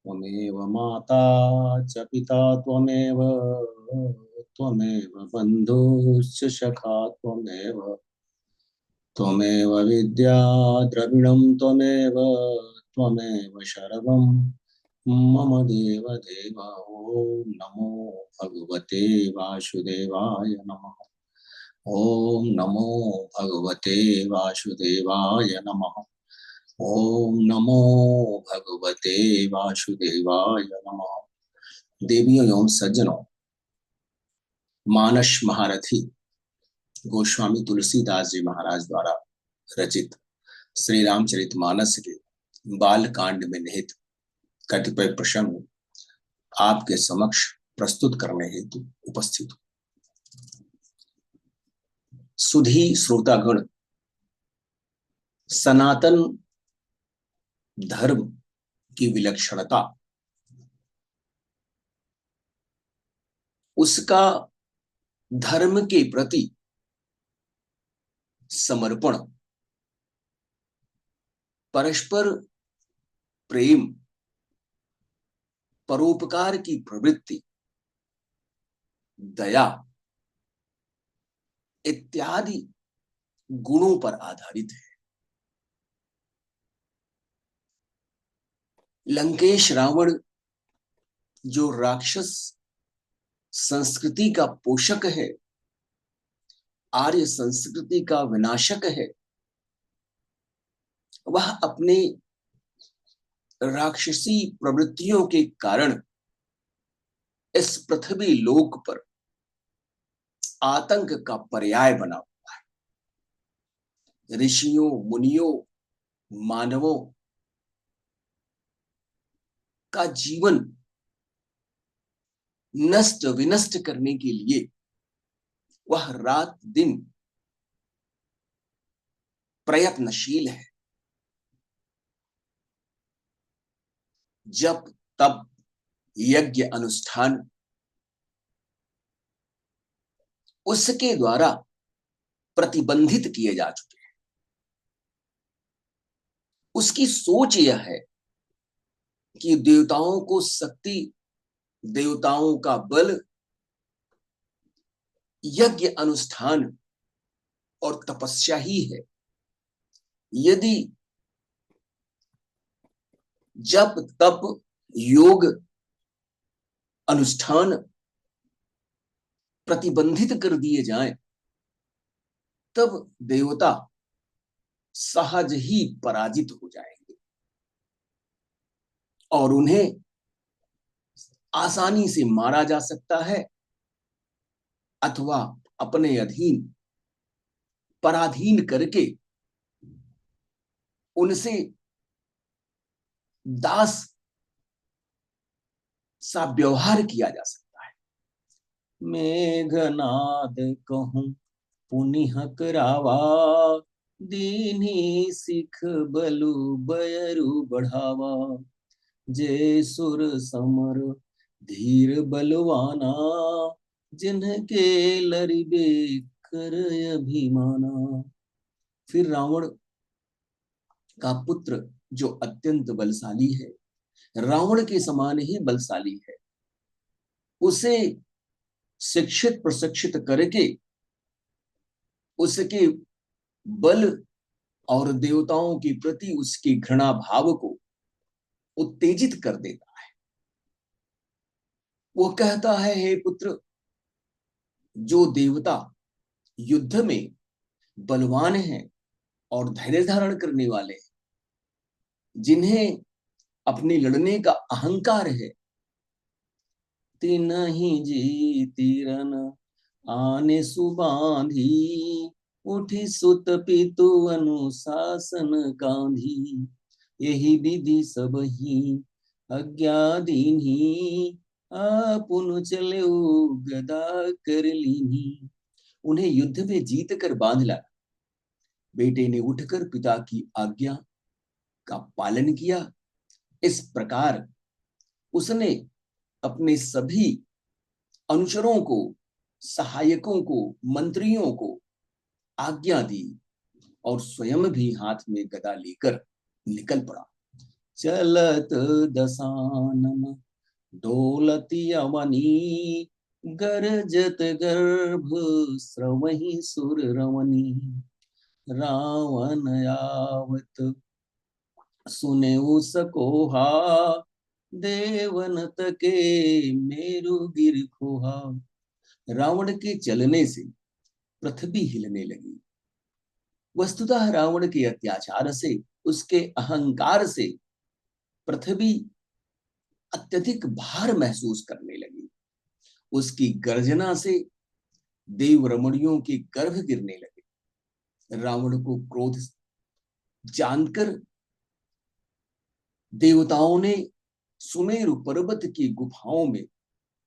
त्वमेव माता च पिता त्वमेव त्वमेव बन्धुश्च सखा त्वमेव त्वमेव विद्या द्रविणं त्वमेव त्वमेव शर्वं मम देव देव। ॐ नमो भगवते वासुदेवाय नमः। ॐ नमो भगवते वासुदेवाय नमः। ॐ नमो भगवते वासुदेवाय नमः। देवियों एवं सज्जनों, मानस महारथी गोस्वामी तुलसीदास जी महाराज द्वारा रचित श्री रामचरितमानस के बाल कांड में निहित कतिपय प्रसंग आपके समक्ष प्रस्तुत करने हेतु उपस्थित हूं। सुधी श्रोतागण, सनातन धर्म की विलक्षणता, उसका धर्म के प्रति समर्पण, परस्पर प्रेम, परोपकार की प्रवृत्ति, दया इत्यादि गुणों पर आधारित है। लंकेश रावण जो राक्षस संस्कृति का पोषक है, आर्य संस्कृति का विनाशक है, वह अपने राक्षसी प्रवृत्तियों के कारण इस पृथ्वी लोक पर आतंक का पर्याय बना हुआ है। ऋषियों, मुनियों, मानवों का जीवन नष्ट विनष्ट करने के लिए वह रात दिन प्रयत्नशील है। जब तब यज्ञ अनुष्ठान उसके द्वारा प्रतिबंधित किए जा चुके हैं। उसकी सोच यह है कि देवताओं को शक्ति, देवताओं का बल यज्ञ अनुष्ठान और तपस्या ही है। यदि जब तप योग अनुष्ठान प्रतिबंधित कर दिए जाएं, तब देवता सहज ही पराजित हो जाएंगे और उन्हें आसानी से मारा जा सकता है अथवा अपने अधीन पराधीन करके उनसे दास सा व्यवहार किया जा सकता है। मेघनाद कहूं पुनिह करावा, दीन्ही सिख बलु बयरु बढ़ावा। जय सुर समर धीर बलवाना, जिनके लरिबे कर अभिमाना। फिर रावण का पुत्र जो अत्यंत बलशाली है, रावण के समान ही बलशाली है, उसे शिक्षित प्रशिक्षित करके उसके बल और देवताओं के प्रति उसके घृणा भाव को उत्तेजित कर देता है। वो कहता है, हे पुत्र, जो देवता युद्ध में बलवान हैं और धैर्य धारण करने वाले हैं, जिन्हें अपने लड़ने का अहंकार है, तिनहि जीतिरन आने सुबांधी, उठी सुत पितु अनुशासन कांधी। यही विधि सब ही आज्ञा दीन्ही, आपुन चले गदा कर लीन्ही। उन्हें युद्ध में जीत कर बांध लाया। बेटे ने उठकर पिता की आज्ञा का पालन किया। इस प्रकार उसने अपने सभी अनुचरों को, सहायकों को, मंत्रियों को आज्ञा दी और स्वयं भी हाथ में गदा लेकर निकल पड़ा। चलत दसानन डोलती अवनी, गरजत गर्भ स्रवहि सुर रवनी। रावण आवत सुनेउ सकोहा, देवन तके मेरु गिर खोहा। रावण के चलने से पृथ्वी हिलने लगी। वस्तुतः रावण के अत्याचार से, उसके अहंकार से पृथ्वी अत्यधिक भार महसूस करने लगी। उसकी गर्जना से देव रमणियों के गर्भ गिरने लगे। रावण को क्रोध जानकर देवताओं ने सुमेरु पर्वत की गुफाओं में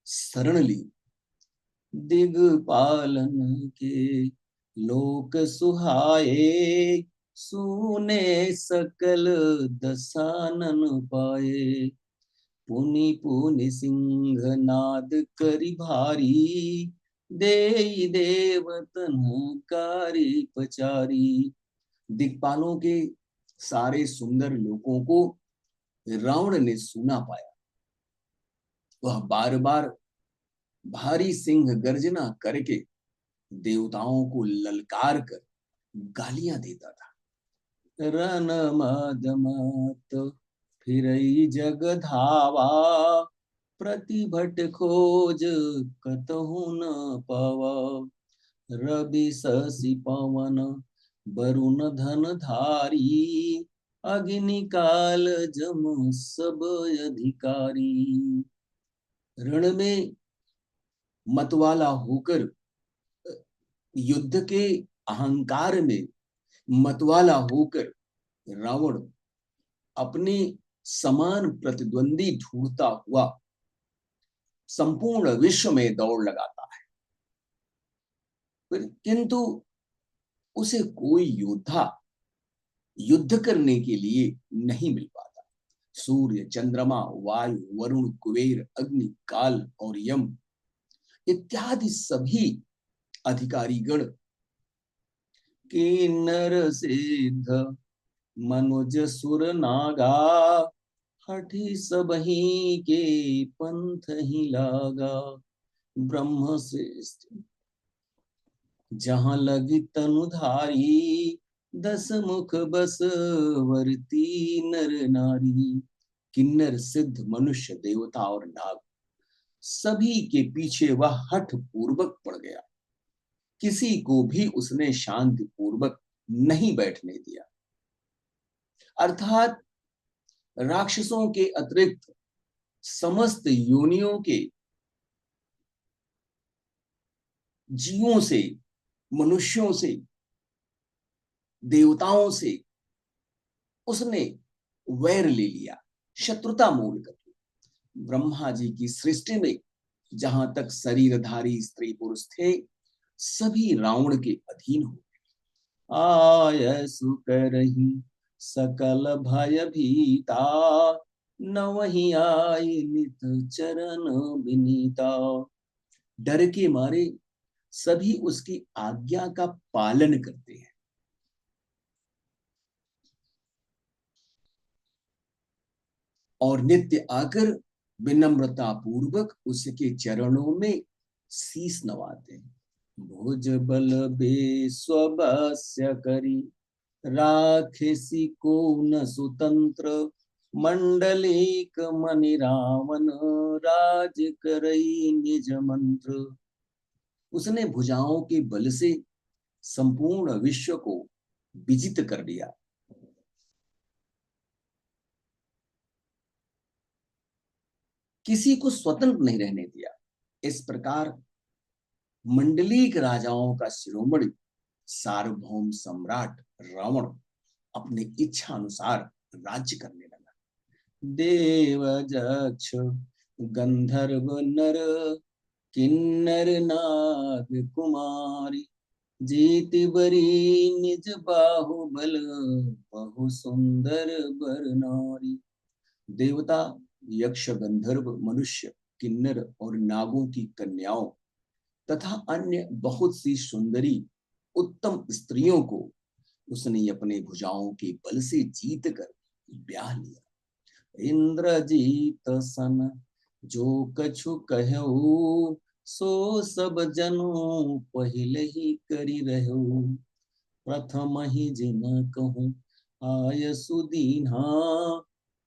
शरण ली। दिग्पालन के लोक सुहाए, सुने सकल दसानन पाए। पुनि पुनि सिंह नाद करि भारी, देई देवतन कारी पचारी। दिक्पालों के सारे सुंदर लोगों को रावण ने सुना पाया। वह बार बार भारी सिंह गर्जना करके देवताओं को ललकार कर गालियां देता था। रन मद मत फिरई जग धावा, प्रतिभट खोज कतहु न पावा। रवि शशि पवन वरुण धन धारी, अग्नि काल जम सब अधिकारी। रण में मतवाला होकर, युद्ध के अहंकार में मतवाला होकर रावण अपने समान प्रतिद्वंदी ढूंढता हुआ संपूर्ण विश्व में दौड़ लगाता है, किंतु उसे कोई योद्धा युद्ध करने के लिए नहीं मिल पाता। सूर्य, चंद्रमा, वायु, वरुण, कुबेर, अग्नि, काल और यम इत्यादि सभी अधिकारीगण किन्नर सिद्ध मनुज सुर नागा, हठी सबही के पंथ ही लागा। ब्रह्म श्रेष्ठ जहां लगी तनुधारी, दस मुख बस वर्ती नर नारी। किन्नर सिद्ध मनुष्य, देवता और नाग सभी के पीछे वह हठ पूर्वक पड़ गया। किसी को भी उसने शांति पूर्वक नहीं बैठने दिया। अर्थात राक्षसों के अतिरिक्त समस्त योनियों के जीवों से, मनुष्यों से, देवताओं से उसने वैर ले लिया, शत्रुता मोल कर ली। ब्रह्मा जी की सृष्टि में जहां तक शरीरधारी स्त्री पुरुष थे, सभी रावण के अधीन हो गए। आय सुकरहि सकल भय भीता, न वही आय नित चरण विनीता। डर के मारे सभी उसकी आज्ञा का पालन करते हैं। और नित्य आकर विनम्रता पूर्वक उसके चरणों में शीस नवाते हैं। भुज बल बेस्वस्य करी, राखेसी को न सुतंत्र। मंडलिक मनि रावण, राज करई निज मंत्र। उसने भुजाओं के बल से संपूर्ण विश्व को विजित कर दिया। किसी को स्वतंत्र नहीं रहने दिया। इस प्रकार मंडलीक राजाओं का शिरोमणि सार्वभौम सम्राट रावण अपने इच्छा अनुसार राज्य करने लगा। देव जक्ष गंधर्व नर, किन्नर नाग कुमारी। जीति बरी निज बाहुबल, बहु सुंदर बर नारी। देवता, यक्ष, गंधर्व, मनुष्य, किन्नर और नागों की कन्याओं तथा अन्य बहुत सी सुंदरी उत्तम स्त्रियों को उसने अपने भुजाओं के बल से जीत कर ब्याह लिया। इंद्रजीत सन जो कछु कहऊ, सो सब जनु पहले ही करी रहू। प्रथम ही जिन कहूँ आय सुदीन्हा,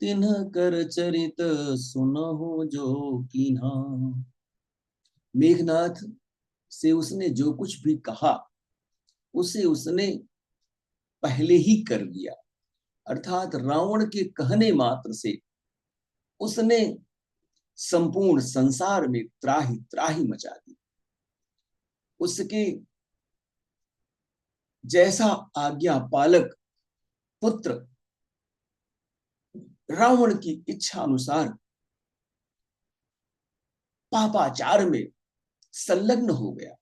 तिन्ह कर चरित सुनहु जो कीन्हा। मेघनाथ से उसने जो कुछ भी कहा उसे उसने पहले ही कर दिया, अर्थात रावण के कहने मात्र से उसने संपूर्ण संसार में त्राही त्राही मचा दी। उसके जैसा आज्ञा पालक पुत्र रावण की इच्छा अनुसार पापाचार में संलग्न हो गया।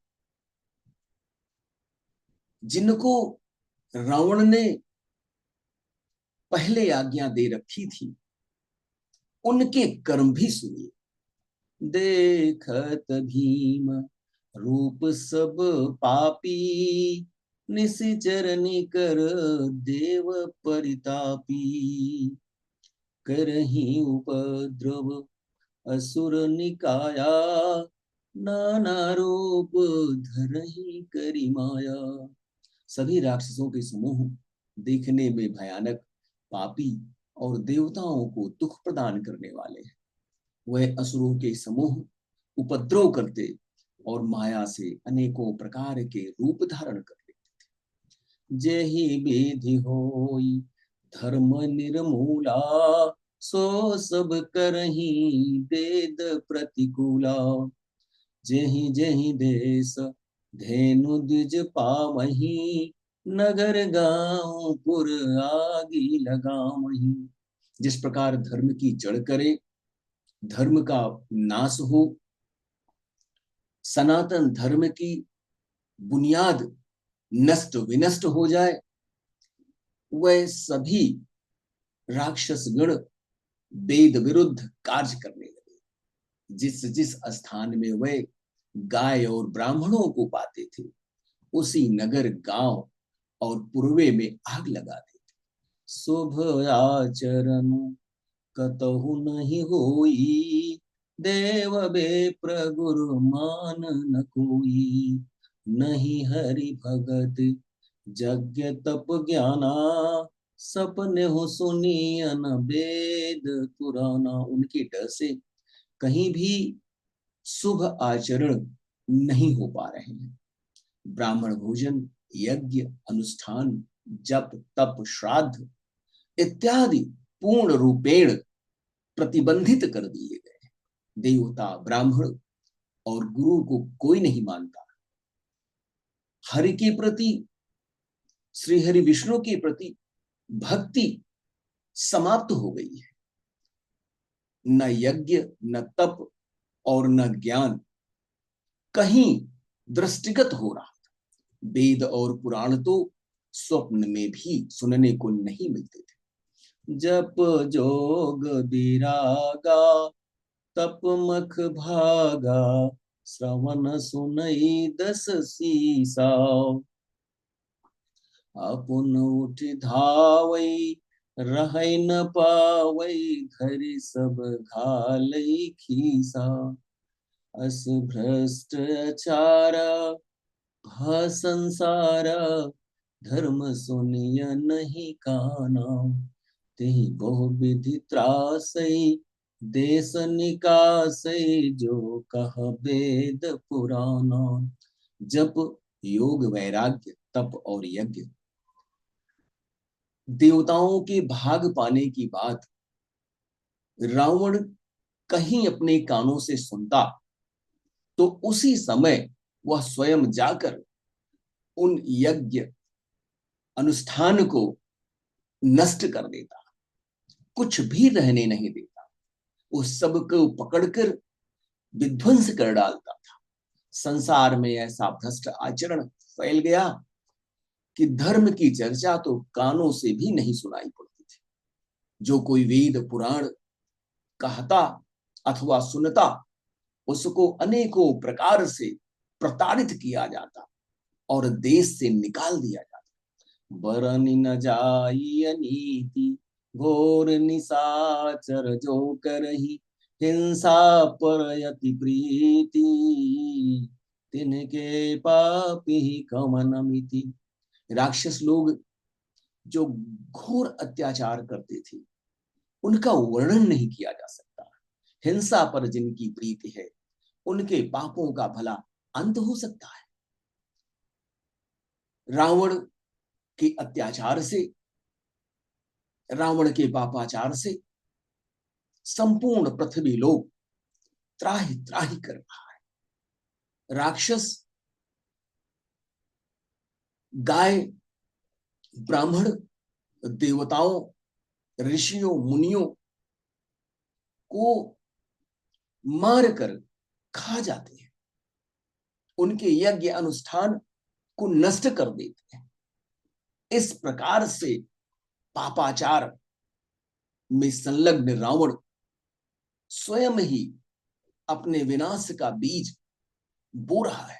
जिनको रावण ने पहले आज्ञा दे रखी थी उनके कर्म भी सुनिए। देखत भीम रूप सब पापी, निशिचर निकर देव परितापी। करही उपद्रव असुर निकाया, नाना रूप धरही करी माया। सभी राक्षसों के समूह देखने में भयानक, पापी और देवताओं को दुख प्रदान करने वाले हैं। वह असुरों के समूह उपद्रव करते और माया से अनेकों प्रकार के रूप धारण कर लेते। जेहि विधि होई धर्म निर्मूला, सो सब करही वेद प्रतिकूला। जेहि जेहि देश धेनु द्विज पावही, नगर गांव पुर आगी लगावही। जिस प्रकार धर्म की जड़ करे, धर्म का नाश हो, सनातन धर्म की बुनियाद नष्ट विनष्ट हो जाए, वह सभी राक्षस गण वेद विरुद्ध कार्य करने लगे। जिस जिस स्थान में वह गाय और ब्राह्मणों को पाते थे उसी नगर गांव और पूर्वे में आग लगा देते। शुभ आचरण कतहु नहीं होई, देव बेप्र गुरु मान न कोई। नहीं हरि भगत यज्ञ तप ज्ञाना, सपने हो सुनियन वेद पुराना। उनके डर से कहीं भी शुभ आचरण नहीं हो पा रहे हैं। ब्राह्मण भोजन, यज्ञ अनुष्ठान, जप तप श्राद्ध इत्यादि पूर्ण रूपेण प्रतिबंधित कर दिए गए। देवता ब्राह्मण और गुरु को कोई नहीं मानता। हरि के प्रति, श्री हरि विष्णु के प्रति भक्ति समाप्त हो गई है। न यज्ञ न तप और न ज्ञान कहीं दृष्टिगत हो रहा था। वेद और पुराण तो स्वप्न में भी सुनने को नहीं मिलते थे। जप जोग विरागा तप मख भागा, श्रवण सुनई दस सीसा। अपुन उठ धावई रहै न पावई, धरि सब घालई खीसा। अस भ्रष्ट आचारा भा संसारा, धर्म सुनिय नहीं काना। तेहि बहु विधि त्रासई, देश निकासई, जो कह वेद पुराना। जप योग वैराग्य तप और यज्ञ देवताओं के भाग पाने की बात रावण कहीं अपने कानों से सुनता तो उसी समय वह स्वयं जाकर उन यज्ञ अनुष्ठान को नष्ट कर देता, कुछ भी रहने नहीं देता। उस सब को पकड़कर विध्वंस कर डालता था। संसार में ऐसा भ्रष्ट आचरण फैल गया कि धर्म की चर्चा तो कानों से भी नहीं सुनाई पड़ती थी। जो कोई वेद पुराण कहता अथवा सुनता उसको अनेकों प्रकार से प्रताड़ित किया जाता और देश से निकाल दिया जाता। बरन न जाई अनीति घोर निशाचर जो करही हिंसा पर यति प्रीति, तिनके पापी कवन मिति। राक्षस लोग जो घोर अत्याचार करते थे उनका वर्णन नहीं किया जा सकता। हिंसा पर जिनकी प्रीति है उनके पापों का भला अंत हो सकता है। रावण के अत्याचार से, रावण के पापाचार से संपूर्ण पृथ्वी लोग त्राहि त्राहि कर रहा है। राक्षस गाय, ब्राह्मण, देवताओं, ऋषियों, मुनियों को मार कर खा जाते हैं, उनके यज्ञ अनुष्ठान को नष्ट कर देते हैं। इस प्रकार से पापाचार में संलग्न रावण स्वयं ही अपने विनाश का बीज बो रहा है।